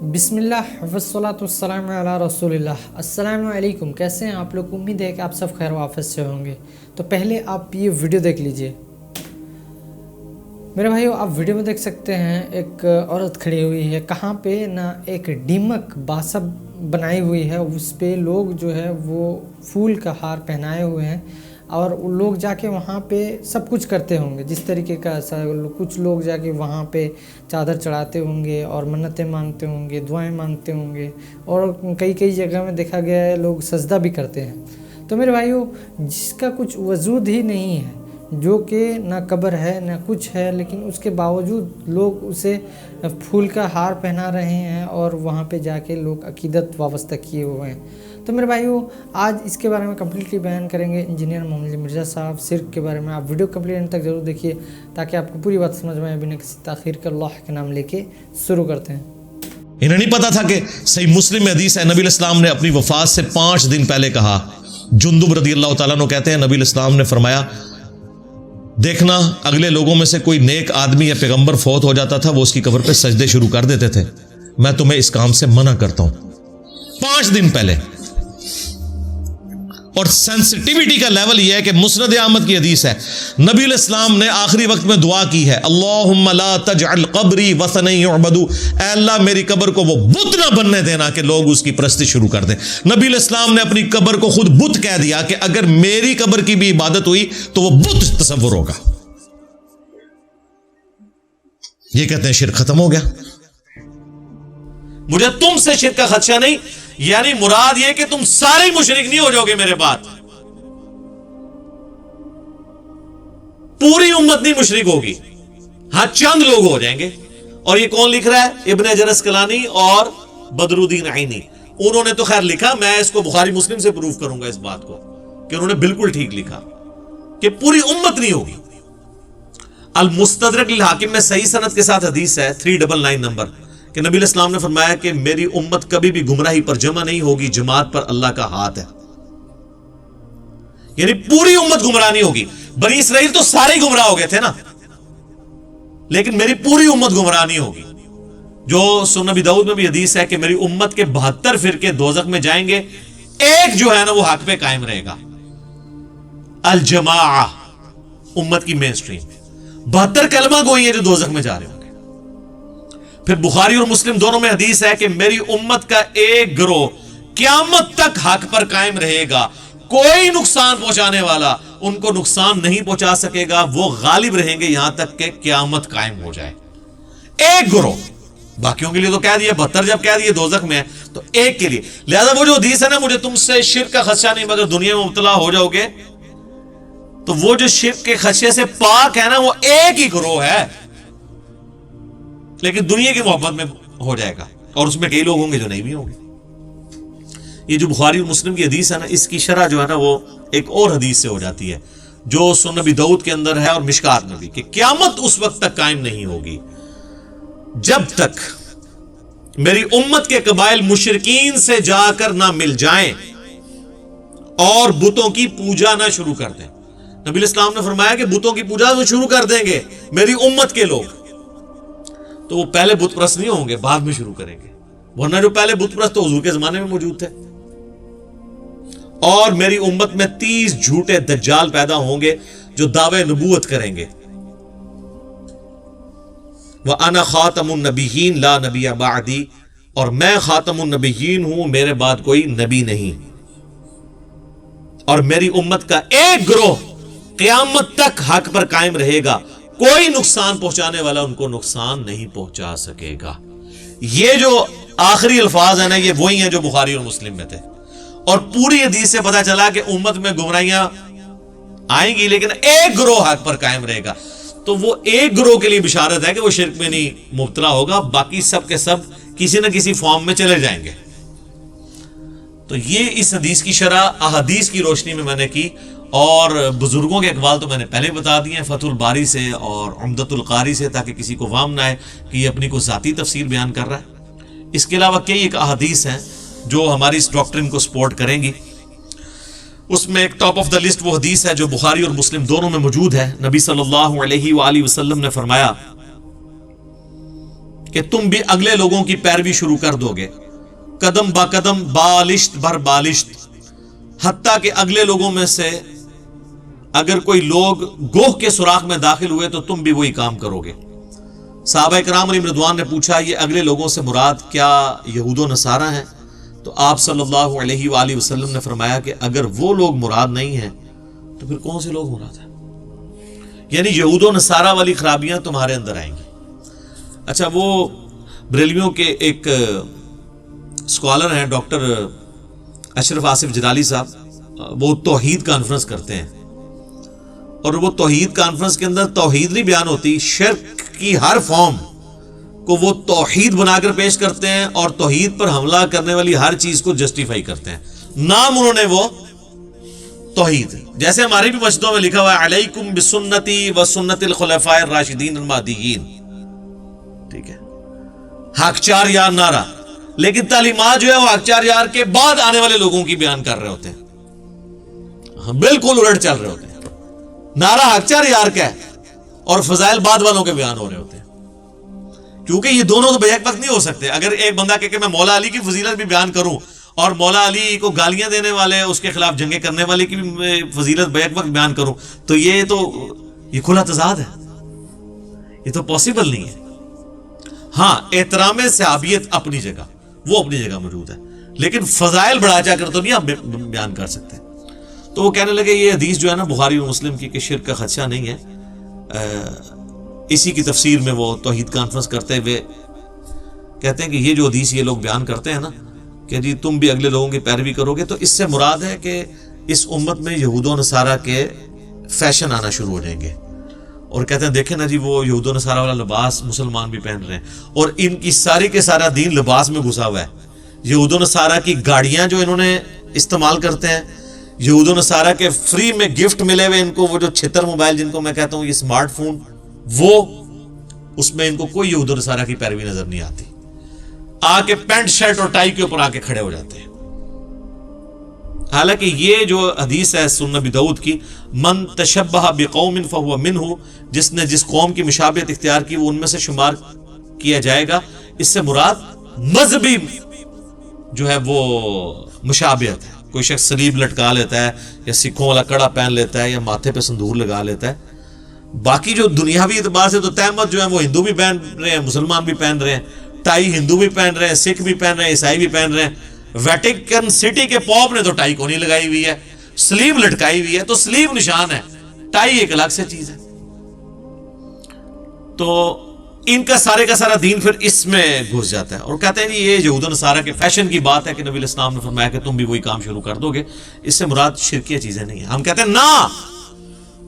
بسم اللہ والصلاۃ والسلام علی رسول اللہ۔ السلام علیکم، کیسے ہیں آپ لوگ؟ امید ہے کہ آپ سب خیر و عافیت سے ہوں گے۔ تو پہلے آپ یہ ویڈیو دیکھ لیجئے میرے بھائیو۔ آپ ویڈیو میں دیکھ سکتے ہیں ایک عورت کھڑی ہوئی ہے، کہاں پہ نا ایک ڈیمک باسب بنائی ہوئی ہے، اس پہ لوگ جو ہے وہ پھول کا ہار پہنائے ہوئے ہیں، اور لوگ جا کے وہاں پہ سب کچھ کرتے ہوں گے۔ جس طریقے کا کچھ لوگ جا کے وہاں پہ چادر چڑھاتے ہوں گے اور منتیں مانگتے ہوں گے، دعائیں مانگتے ہوں گے، اور کئی جگہ میں دیکھا گیا ہے لوگ سجدہ بھی کرتے ہیں۔ تو میرے بھائیو، جس کا کچھ وجود ہی نہیں ہے، جو کہ نہ قبر ہے نہ کچھ ہے، لیکن اس کے باوجود لوگ اسے پھول کا ہار پہنا رہے ہیں اور وہاں پہ جا کے لوگ عقیدت وابستہ کیے ہوئے ہیں۔ تو میرے بھائیو، آج اس کے بارے میں کمپلیٹلی بیان کریں گے انجینئر محمد مرزا صاحب شرک کے بارے میں۔ آپ ویڈیو کمپلیٹ اینڈ تک ضرور دیکھیے تاکہ آپ کو پوری بات سمجھ میں آئے بنا کسی تاخیر کے۔ اللہ کے نام لے کے شروع کرتے ہیں۔ انہیں نہیں پتا تھا کہ صحیح مسلم میں حدیث ہے، نبی الاسلام نے اپنی وفات سے 5 دن پہلے کہا۔ جندب رضی اللہ تعالیٰ عنہ کہتے ہیں نبی الاسلام نے فرمایا، دیکھنا اگلے لوگوں میں سے کوئی نیک آدمی یا پیغمبر فوت ہو جاتا تھا، وہ اس کی قبر پہ سجدے شروع کر دیتے تھے، میں تمہیں اس کام سے منع کرتا ہوں۔ 5 دن پہلے۔ اور سینسٹیوٹی کا لیول یہ ہے کہ مسند احمد کی حدیث ہے، نبی الاسلام نے آخری وقت میں دعا کی ہے، اللہم لا تجعل قبری وثنا یعبد، اے اللہ میری قبر کو وہ بت نہ بننے دینا کہ لوگ اس کی پرستی شروع کر دیں۔ نبی الاسلام نے اپنی قبر کو خود بت کہہ دیا کہ اگر میری قبر کی بھی عبادت ہوئی تو وہ بت تصور ہوگا۔ یہ کہتے ہیں شرک ختم ہو گیا، مجھے تم سے شرک کا خدشہ نہیں، یعنی مراد یہ کہ تم سارے مشرک نہیں ہو جاؤ گے میرے بعد، پوری امت نہیں مشرک ہوگی، ہاں چند لوگ ہو جائیں گے۔ اور یہ کون لکھ رہا ہے؟ ابن حجر اسقلانی اور بدر الدین عینی۔ انہوں نے تو خیر لکھا، میں اس کو بخاری مسلم سے پروف کروں گا اس بات کو کہ انہوں نے بالکل ٹھیک لکھا کہ پوری امت نہیں ہوگی۔ المستدرک للحاکم میں صحیح سند کے ساتھ حدیث ہے 399 نمبر کہ نبی الاسلام نے فرمایا کہ میری امت کبھی بھی گمراہی پر جمع نہیں ہوگی، جماعت پر اللہ کا ہاتھ ہے، یعنی پوری امت گمراہ نہیں ہوگی۔ بنی اسرائیل تو سارے گمراہ ہو گئے تھے نا، لیکن میری پوری امت گمراہ نہیں ہوگی۔ جو سنن نبی داؤد میں بھی حدیث ہے کہ میری امت کے 72 فرقے دوزخ میں جائیں گے، ایک جو ہے نا وہ حق پہ قائم رہے گا، الجماعہ، امت کی مین سٹریم۔ 72 کلمہ گوئی ہیں جو دوزخ میں جا رہے ہوں گے۔ پھر بخاری اور مسلم دونوں میں حدیث ہے کہ میری امت کا ایک گروہ قیامت تک حق پر قائم رہے گا، کوئی نقصان پہنچانے والا ان کو نقصان نہیں پہنچا سکے گا، وہ غالب رہیں گے یہاں تک کہ قیامت قائم ہو جائے۔ ایک گروہ، باقیوں کے لیے تو کہہ دیا 72 جب کہہ دیے دوزخ میں ہے تو ایک کے لیے۔ لہذا وہ جو حدیث ہے نا، مجھے تم سے شرک کا خدشہ نہیں مگر دنیا میں مبتلا ہو جاؤ گے، تو وہ جو شرک کے خدشے سے پاک ہے نا، وہ ایک ہی گروہ ہے، لیکن دنیا کی محبت میں ہو جائے گا، اور اس میں کئی لوگ ہوں گے جو نہیں بھی ہوں گے۔ یہ جو بخاری اور مسلم کی حدیث ہے نا، اس کی شرح جو ہے نا وہ ایک اور حدیث سے ہو جاتی ہے جو سنن نبی داؤد کے اندر ہے اور مشکات میں بھی، کہ قیامت اس وقت تک قائم نہیں ہوگی جب تک میری امت کے قبائل مشرکین سے جا کر نہ مل جائیں اور بتوں کی پوجا نہ شروع کر دیں۔ نبی الاسلام نے فرمایا کہ بتوں کی پوجا تو شروع کر دیں گے میری امت کے لوگ، تو وہ پہلے بت پرست نہیں ہوں گے، بعد میں شروع کریں گے، ورنہ جو پہلے بت پرست تو حضور کے زمانے میں موجود تھے۔ اور میری امت میں 30 جھوٹے دجال پیدا ہوں گے جو دعوے نبوت کریں گے، وَأَنَا خَاتَمُ النَّبِيِّينَ لَا نَبِيَّ بَعْدِي، اور میں خاتم النبیین ہوں، میرے بعد کوئی نبی نہیں۔ اور میری امت کا ایک گروہ قیامت تک حق پر قائم رہے گا، کوئی نقصان پہنچانے والا ان کو نقصان نہیں پہنچا سکے گا۔ یہ جو آخری الفاظ ہیں نا، یہ وہی ہیں جو بخاری اور مسلم میں تھے، اور پوری حدیث سے پتہ چلا کہ امت میں گمراہیاں آئیں گی لیکن ایک گروہ حق پر قائم رہے گا۔ تو وہ ایک گروہ کے لیے بشارت ہے کہ وہ شرک میں نہیں مبتلا ہوگا، باقی سب کے سب کسی نہ کسی فارم میں چلے جائیں گے۔ تو یہ اس حدیث کی شرح احادیث کی روشنی میں نے کی، اور بزرگوں کے اقوال تو میں نے پہلے بتا دیے ہیں فتح الباری سے اور عمدۃ القاری سے، تاکہ کسی کو وہم نہ آئے کہ یہ اپنی کو ذاتی تفسیر بیان کر رہا ہے۔ اس کے علاوہ کئی ایک احادیث ہیں جو ہماری اس ڈاکٹرن کو سپورٹ کریں گی۔ اس میں ایک ٹاپ آف دا لسٹ وہ حدیث ہے جو بخاری اور مسلم دونوں میں موجود ہے۔ نبی صلی اللہ علیہ وآلہ وسلم نے فرمایا کہ تم بھی اگلے لوگوں کی پیروی شروع کر دو گے، قدم با قدم، بالشت بھر بالشت، حتیٰ کہ اگلے لوگوں میں سے اگر کوئی لوگ گوہ کے سوراخ میں داخل ہوئے تو تم بھی وہی کام کرو گے۔ صحابہ کرام علیہم رضوان نے پوچھا یہ اگلے لوگوں سے مراد کیا یہود و نصارہ ہیں؟ تو آپ صلی اللہ علیہ وآلہ وسلم نے فرمایا کہ اگر وہ لوگ مراد نہیں ہیں تو پھر کون سے لوگ مراد ہیں؟ یعنی یہود و نصارہ والی خرابیاں تمہارے اندر آئیں گی۔ اچھا، وہ بریلویوں کے ایک اسکالر ہیں ڈاکٹر اشرف آصف جلالی صاحب، وہ توحید کانفرنس کرتے ہیں، اور وہ توحید کانفرنس کے اندر توحید نہیں بیان ہوتی، شرک کی ہر فارم کو وہ توحید بنا کر پیش کرتے ہیں، اور توحید پر حملہ کرنے والی ہر چیز کو جسٹیفائی کرتے ہیں۔ نام انہوں نے وہ توحید، جیسے ہماری بھی مسجدوں میں لکھا ہوا ہے علیکم بسنتی و سنت الخلفاء الراشدین المہدیین، ٹھیک ہے، حق چار یار نعرہ، لیکن تعلیمات جو ہے وہ حق چار یار کے بعد آنے والے لوگوں کی بیان کر رہے ہوتے ہیں، بالکل الٹ چل رہے ہوتے ہیں۔ نعرہ حق چار یار کا ہے اور فضائل بعد والوں کے بیان ہو رہے ہوتے ہیں، کیونکہ یہ دونوں تو بیک وقت نہیں ہو سکتے۔ اگر ایک بندہ کہ میں مولا علی کی فضیلت بھی بیان کروں اور مولا علی کو گالیاں دینے والے اس کے خلاف جنگیں کرنے والے کی بھی فضیلت بیک وقت بیان کروں تو یہ کھلا تضاد ہے، یہ تو پاسبل نہیں ہے۔ ہاں، احترام صحابیت اپنی جگہ، وہ اپنی جگہ موجود ہے، لیکن فضائل بڑھا چا کر تو نہیں آپ بیان کر سکتے۔ تو وہ کہنے لگے یہ حدیث جو ہے نا بخاری اور مسلم کی کہ شرک کا خدشہ نہیں ہے، اسی کی تفسیر میں وہ توحید کانفرنس کرتے ہوئے کہتے ہیں کہ یہ جو حدیث یہ لوگ بیان کرتے ہیں نا کہ جی تم بھی اگلے لوگوں کی پیروی کرو گے، تو اس سے مراد ہے کہ اس امت میں یہود و نصارہ کے فیشن آنا شروع ہو جائیں گے، اور کہتے ہیں دیکھیں نا جی وہ یہود و نصارہ والا لباس مسلمان بھی پہن رہے ہیں، اور ان کی ساری کے سارا دین لباس میں گھسا ہوا ہے۔ یہود و نصارہ کی گاڑیاں جو انہوں نے استعمال کرتے ہیں، یہود و نصارہ کے فری میں گفٹ ملے ہوئے ان کو، وہ جو چھتر موبائل جن کو میں کہتا ہوں یہ اسمارٹ فون، وہ اس میں ان کو کوئی یہود و نصارہ کی پیروی نظر نہیں آتی۔ آ کے پینٹ شرٹ اور ٹائی کے اوپر آ کے کھڑے ہو جاتے ہیں۔ حالانکہ یہ جو حدیث ہے سنن ابی داؤد کی، من تشبہ بقوم فہو منہ، جس نے جس قوم کی مشابہت اختیار کی وہ ان میں سے شمار کیا جائے گا، اس سے مراد مذہبی جو ہے وہ مشابہت ہے۔ کوئی شخص صلیب لٹکا لیتا ہے یا سکھوں والا کڑا پہن لیتا ہے یا ماتھے پہ سندور لگا لیتا ہے، باقی جو دنیاوی اعتبار سے تو تہمت جو ہے وہ ہندو بھی پہن رہے ہیں، مسلمان بھی پہن رہے ہیں، ٹائی ہندو بھی پہن رہے ہیں، سکھ بھی پہن رہے ہیں، عیسائی بھی پہن رہے ہیں۔ ویٹیکن سٹی کے پوپ نے تو ٹائی کو نہیں لگائی ہوئی ہے، سلیو لٹکائی ہوئی ہے، تو سلیو نشان ہے، ٹائی ایک الگ سے چیز ہے۔ تو ان کا سارا دین پھر اس میں گھس جاتا ہے، اور کہتے ہیں جی یہ یہود و نصارہ کے فیشن کی بات ہے کہ نبی علیہ السلام نے فرمایا کہ تم بھی وہی کام شروع کر دو گے، اس سے مراد شرکیہ چیزیں نہیں ہیں۔ ہم کہتے ہیں نا،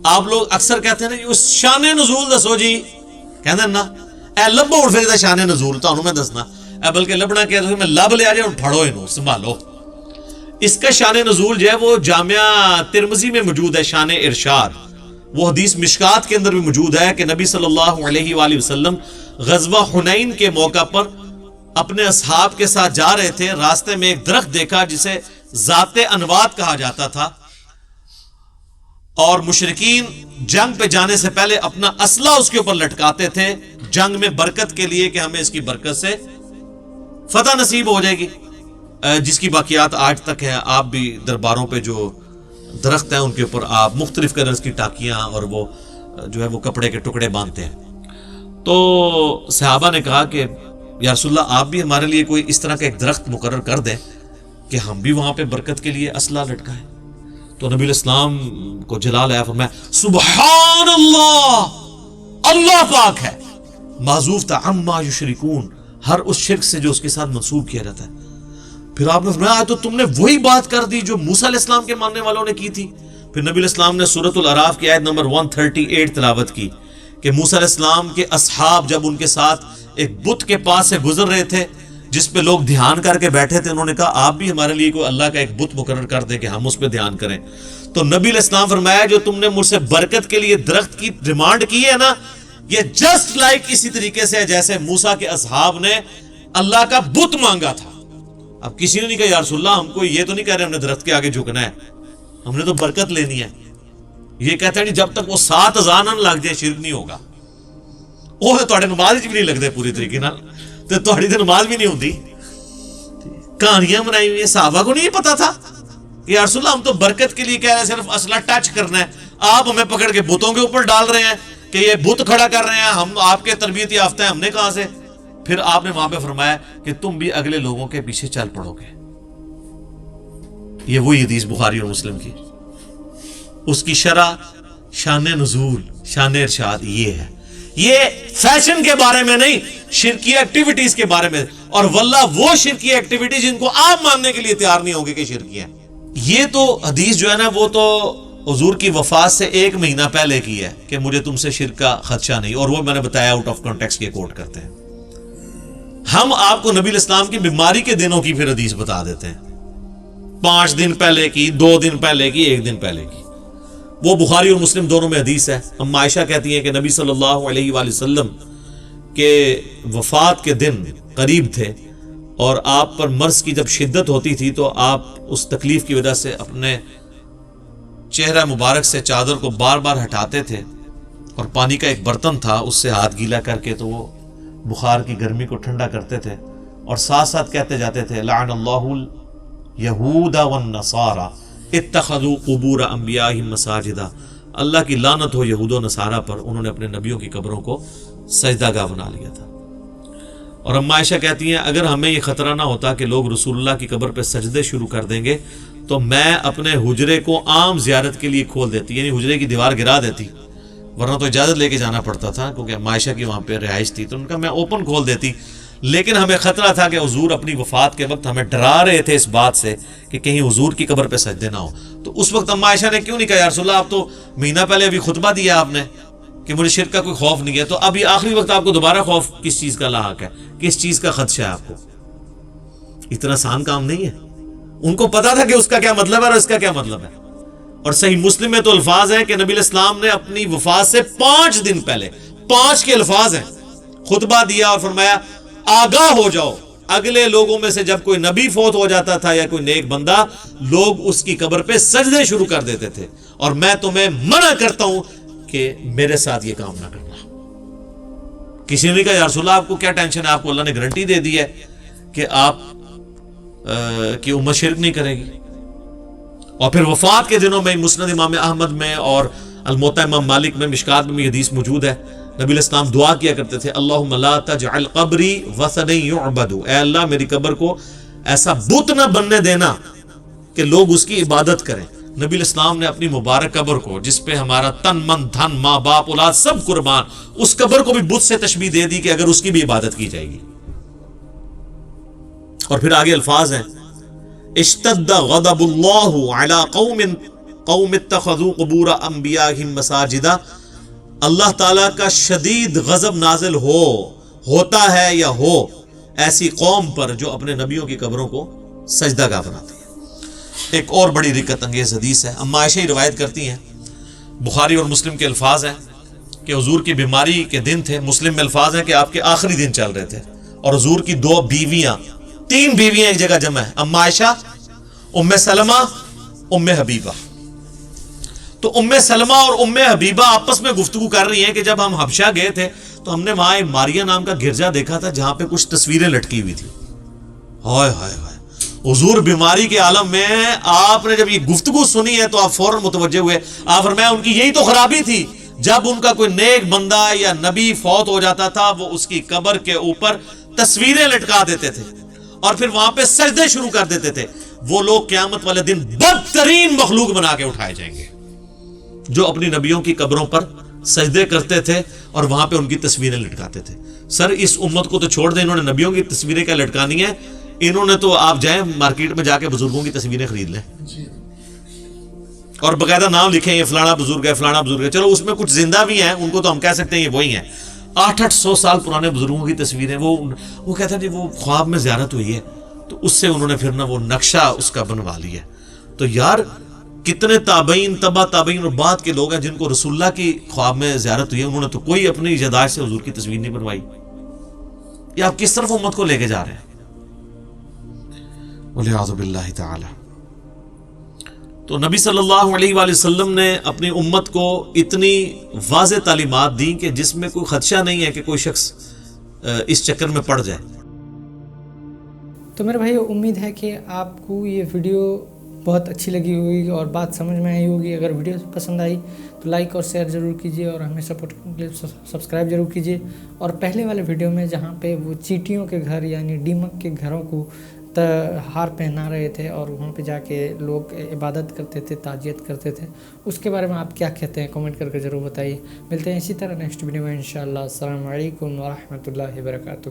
آپ لوگ اکثر کہتے ہیں نا اس شان نزول دسو جی، کہتے ہیں نا اے لبو اٹھ پھر شان نزول تو میں دسنا اے، بلکہ لبنا کیا میں لب لیا جائے اور پھڑو انہوں سنبھالو۔ اس کا شان نزول جو ہے وہ جامعہ ترمذی میں موجود ہے، شان ارشاد، وہ حدیث مشکات کے اندر بھی موجود ہے کہ نبی صلی اللہ علیہ وآلہ وسلم غزوہ حنین کے موقع پر اپنے اصحاب کے ساتھ جا رہے تھے، راستے میں ایک درخت دیکھا جسے ذات انوات کہا جاتا تھا، اور مشرکین جنگ پہ جانے سے پہلے اپنا اسلحہ اس کے اوپر لٹکاتے تھے جنگ میں برکت کے لیے کہ ہمیں اس کی برکت سے فتح نصیب ہو جائے گی، جس کی باقیات آج تک ہیں۔ آپ بھی درباروں پہ جو درخت ہیں ان کے اوپر آپ مختلف کلرز کی ٹاکیاں اور وہ جو ہے وہ کپڑے کے ٹکڑے باندھتے ہیں۔ تو صحابہ نے کہا کہ یا رسول اللہ آپ بھی ہمارے لیے کوئی اس طرح کا ایک درخت مقرر کر دیں کہ ہم بھی وہاں پہ برکت کے لیے اسلحہ لٹکائیں۔ تو نبی علیہ السلام کو جلال آیا، فرمایا سبحان اللہ، اللہ پاک ہے، معذوف تھا عما یشرکون، ہر اس شرک سے جو اس کے ساتھ منسوب کیا جاتا ہے۔ پھر آپ نے فرمایا تو تم نے وہی بات کر دی جو موسیٰ علیہ السلام کے ماننے والوں نے کی تھی۔ پھر نبی علیہ السلام نے سورۃ الاعراف کی آیت نمبر 138 تلاوت کی کہ موسیٰ علیہ السلام کے اصحاب جب ان کے ساتھ ایک بت کے پاس سے گزر رہے تھے جس پہ لوگ دھیان کر کے بیٹھے تھے، انہوں نے کہا آپ بھی ہمارے لیے کوئی اللہ کا ایک بت مقرر کر دیں کہ ہم اس پہ دھیان کریں۔ تو نبی علیہ السلام فرمایا جو تم نے مجھ سے برکت کے لیے درخت کی ڈیمانڈ کی ہے نا، یہ جسٹ لائک اسی طریقے سے جیسے موسیٰ کے اصحاب نے اللہ کا بت مانگا تھا۔ اب کسی نے نہیں کہا یا رسول اللہ ہم کو یہ تو نہیں کہہ رہے ہم نے درخت کے آگے جھکنا ہے، ہم نے تو برکت لینی ہے۔ یہ کہتا ہے جب تک وہ 7 اذان نہ لگ جائے شرک نہیں ہوگا۔ وہ تواڈے نماز وچ بھی نہیں لگدے پوری طریقے نال تے تواڈی تے نماز بھی نہیں ہوندی. کہانیاں بنائی ہوئی ہیں. صحابہ کو نہیں یہ پتا تھا کہ یا رسول اللہ ہم تو برکت کے لیے کہہ رہے ہیں, صرف اسلحہ ٹچ کرنا ہے, آپ ہمیں پکڑ کے بتوں کے اوپر ڈال رہے ہیں کہ یہ بت کھڑا کر رہے ہیں, ہم آپ کے تربیت یافتہ ہیں, ہم نے کہاں سے. پھر آپ نے وہاں پہ فرمایا کہ تم بھی اگلے لوگوں کے پیچھے چل پڑو گے. یہ وہی حدیث بخاری اور مسلم کی, اس کی شرح, شان نزول, شان ارشاد یہ ہے. یہ فیشن کے بارے میں نہیں, شرکی ایکٹیویٹیز کے بارے میں. اور واللہ وہ شرکی ایکٹیویٹیز جن کو آپ ماننے کے لیے تیار نہیں ہوگے کہ شرکی ہیں. یہ تو حدیث جو ہے نا وہ تو حضور کی وفات سے 1 مہینہ پہلے کی ہے کہ مجھے تم سے شرک کا خدشہ نہیں, اور وہ میں نے بتایا آؤٹ آف کانٹیکسٹ کے کوٹ کرتے ہیں. ہم آپ کو نبی الاسلام کی بیماری کے دنوں کی پھر حدیث بتا دیتے ہیں, 5 دن پہلے کی, 2 دن پہلے کی, 1 دن پہلے کی. وہ بخاری اور مسلم دونوں میں حدیث ہے. ام عائشہ کہتی ہیں کہ نبی صلی اللہ علیہ وآلہ وسلم کے وفات کے دن قریب تھے, اور آپ پر مرض کی جب شدت ہوتی تھی تو آپ اس تکلیف کی وجہ سے اپنے چہرہ مبارک سے چادر کو بار بار ہٹاتے تھے, اور پانی کا ایک برتن تھا اس سے ہاتھ گیلا کر کے تو وہ بخار کی گرمی کو ٹھنڈا کرتے تھے, اور ساتھ ساتھ کہتے جاتے تھے لعن اللہ الیہود والنصارى اتخذوا قبور انبیائہم مساجدا. اللہ کی لعنت ہو یہود و نصارہ پر, انہوں نے اپنے نبیوں کی قبروں کو سجدہ گاہ بنا لیا تھا. اور ام عائشہ کہتی ہیں اگر ہمیں یہ خطرہ نہ ہوتا کہ لوگ رسول اللہ کی قبر پہ سجدے شروع کر دیں گے تو میں اپنے حجرے کو عام زیارت کے لیے کھول دیتی, یعنی حجرے کی دیوار گرا دیتی, ورنہ تو اجازت لے کے جانا پڑتا تھا کیونکہ ام عائشہ کی وہاں پہ رہائش تھی, تو ان کا میں اوپن کھول دیتی. لیکن ہمیں خطرہ تھا کہ حضور اپنی وفات کے وقت ہمیں ڈرا رہے تھے اس بات سے کہ کہیں حضور کی قبر پہ سجدے نہ ہو. تو اس وقت ام عائشہ نے کیوں نہیں کہا یا رسول اللہ آپ تو مہینہ پہلے ابھی خطبہ دیا آپ نے کہ مجھے شرک کا کوئی خوف نہیں ہے, تو اب یہ آخری وقت آپ کو دوبارہ خوف کس چیز کا لاحق ہے, کس چیز کا خدشہ ہے آپ کو؟ اتنا آسان کام نہیں ہے. ان کو پتا تھا کہ اس کا کیا مطلب ہے اور اس کا کیا مطلب ہے. اور صحیح مسلم میں تو الفاظ ہیں کہ نبی الاسلام نے اپنی وفات سے 5 دن پہلے, 5 کے الفاظ ہیں, خطبہ دیا اور فرمایا آگاہ ہو جاؤ, اگلے لوگوں میں سے جب کوئی نبی فوت ہو جاتا تھا یا کوئی نیک بندہ, لوگ اس کی قبر پہ سجدے شروع کر دیتے تھے, اور میں تمہیں منع کرتا ہوں کہ میرے ساتھ یہ کام نہ کرنا. کسی نے کہا یا رسول اللہ آپ کو کیا ٹینشن ہے, آپ کو اللہ نے گارنٹی دے دی ہے کہ آپ کی امت شرک نہیں کرے گی. اور پھر وفات کے دنوں میں مسند امام احمد میں اور الموطا امام مالک میں, مشکات میں حدیث موجود ہے, نبی الاسلام دعا کیا کرتے تھے اللہم لا تجعل قبری وثنا یعبد, اے اللہ میری قبر کو ایسا بت نہ بننے دینا کہ لوگ اس کی عبادت کریں. نبی الاسلام نے اپنی مبارک قبر کو, جس پہ ہمارا تن من دھن ماں باپ اولاد سب قربان, اس قبر کو بھی بت سے تشبیہ دے دی کہ اگر اس کی بھی عبادت کی جائے گی. اور پھر آگے الفاظ ہیں اشتد غضب اللہ علی قوم اتخذوا قبور انبیائہم مساجدا. اللہ تعالیٰ کا شدید غضب نازل ہوتا ہے یا ہو ایسی قوم پر جو اپنے نبیوں کی قبروں کو سجدہ گاہ بناتی ہے. ایک اور بڑی رکت انگیز حدیث ہے, ام عائشہ ہی روایت کرتی ہیں, بخاری اور مسلم کے الفاظ ہیں کہ حضور کی بیماری کے دن تھے. مسلم میں الفاظ ہیں کہ آپ کے آخری دن چل رہے تھے, اور حضور کی 2 بیویاں, 3 بیویاں ایک جگہ جمع ہیں, ام عائشہ, ام سلمہ, ام حبیبہ. تو ام سلمہ اور ام حبیبہ آپس میں گفتگو کر رہی ہیں کہ جب ہم حبشہ گئے تھے تو ہم نے وہاں ایک ماریا نام کا گرجا دیکھا تھا جہاں پہ کچھ تصویریں لٹکی ہوئی تھی. ہائے ہائے ہائے, حضور بیماری کے عالم میں آپ نے جب یہ گفتگو سنی ہے تو آپ فوراً متوجہ ہوئے. آپ فرمایا ان کی یہی تو خرابی تھی, جب ان کا کوئی نیک بندہ یا نبی فوت ہو جاتا تھا وہ اس کی قبر کے اوپر تصویریں لٹکا دیتے تھے اور پھر وہاں پہ سجدے شروع کر دیتے تھے. وہ لوگ قیامت والے دن بدترین مخلوق بنا کے اٹھائے جائیں گے جو اپنی نبیوں کی قبروں پر سجدے کرتے تھے اور وہاں پہ ان کی تصویریں لٹکاتے تھے. سر اس امت کو تو چھوڑ دیں, انہوں نے نبیوں کی تصویریں کیا لٹکانی ہیں, انہوں نے تو آپ جائیں مارکیٹ میں جا کے بزرگوں کی تصویریں خرید لیں اور باقاعدہ نام لکھیں یہ فلانا بزرگ ہے فلانا بزرگ ہے. چلو اس میں کچھ زندہ بھی ہیں, ان کو تو ہم کہہ سکتے ہیں یہ وہی ہیں. 800 سال پرانے بزرگوں کی تصویریں, وہ کہتے ہیں جی وہ خواب میں زیارت ہوئی ہے, تو اس سے انہوں نے پھر نا وہ نقشہ اس کا بنوا لیا. تو یار کتنے تابعین, تبع تابعین اور بعد کے لوگ ہیں جن کو رسول اللہ کی خواب میں زیارت ہوئی ہے, انہوں نے تو کوئی اپنی یادداشت سے حضور کی تصویر نہیں بنوائی. یہ آپ کس طرف امت کو لے کے جا رہے ہیں؟ والعیاذ باللہ تعالی. تو نبی صلی اللہ علیہ وآلہ وسلم نے اپنی امت کو اتنی واضح تعلیمات دیں کہ جس میں کوئی خدشہ نہیں ہے کہ کوئی شخص اس چکر میں پڑ جائے۔ تو میرے بھائی امید ہے کہ آپ کو یہ ویڈیو بہت اچھی لگی ہوگی اور بات سمجھ میں آئی ہوگی۔ اگر ویڈیو پسند آئی تو لائک اور شیئر ضرور کیجیے اور ہمیں سپورٹ کرنے کے لیے سبسکرائب ضرور کیجیے۔ اور پہلے والے ویڈیو میں جہاں پہ وہ چیٹیوں کے گھر یعنی ڈیمک کے گھروں کو ہار پہنا رہے تھے اور وہاں پہ جا کے لوگ عبادت کرتے تھے، تعزیت کرتے تھے، اس کے بارے میں آپ کیا کہتے ہیں کامنٹ کر کے ضرور بتائیے۔ ملتے ہیں اسی طرح نیکسٹ ویڈیو میں انشاءاللہ۔ السلام علیکم ورحمۃ اللہ وبرکاتہ۔